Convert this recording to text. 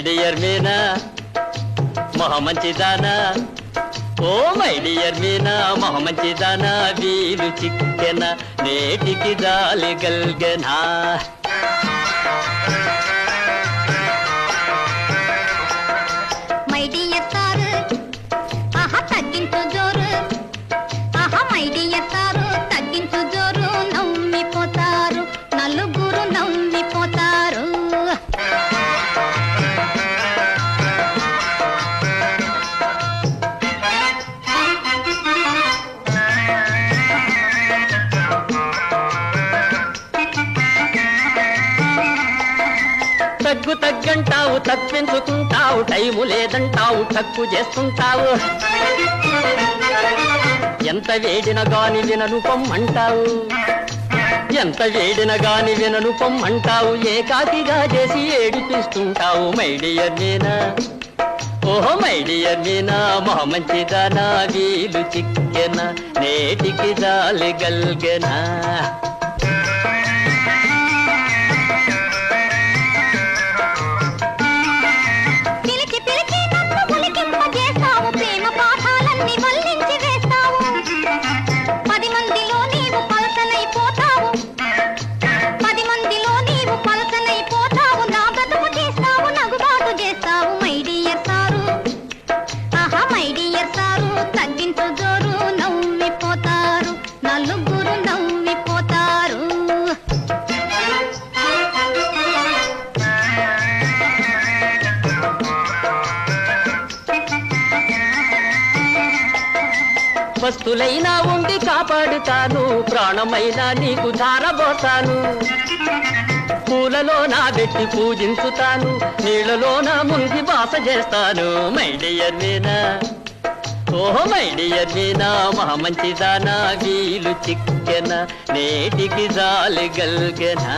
dear Meena మొహమంచిదానా oh my dear Meena మొహమంచిదానా వీలు చిక్కెన నేటికి జాలి గల్గెనా మై డియర్ సారు ఆహా తగ్గించు జోరు ఆహా మై డియర్ సారు తగ్గించు జోరు నవ్విపోతారు నలుగురు నవ్విపోతారు తగ్గు తగ్గంటావు తప్పించుకుంటావు టైము లేదంటావు తక్కు చేస్తుంటావు ఎంత వేడిన గాని వినను పొమ్మంటావు ఎంత వేడిన గాని వినను పొమ్మంటావు ఏకాకిగా చేసి ఏడిపిస్తుంటావు మై డియర్ మీనా ఓహో మై డియర్ మీనా మొహమంచిదానా వీలు చిక్కెన నేటికి జాలి గల్గెనా పిలిచి పిలిచి నన్ను పులికింపజేస్తావు ప్రేమ పాఠాలన్నీ వల్లించి వేస్తావు 10 మందిలో నీవు పలసనైపోతావు 10 మందిలో నీవు పలసనైపోతావు నా బ్రతుకు చేస్తావు నగుబాటు చేస్తావు మై డియర్ సారు ఆహా మై డియర్ సారు తగ్గించు జోరు నవ్విపోతారు నలుగురు నవ్విపోతారు వస్తులైనా ఉండి కాపాడుతాను ప్రాణమైనా నీకు ధారబోతాను పూలలో నా పెట్టి పూజించుతాను నీళ్లలో నా ముంగి బాస చేస్తాను మై డియర్ మీనా ఓహో మై డియర్ మీనా మహమంచిదానా వీలు చిక్కెన నేటికి జాలి గల్గెనా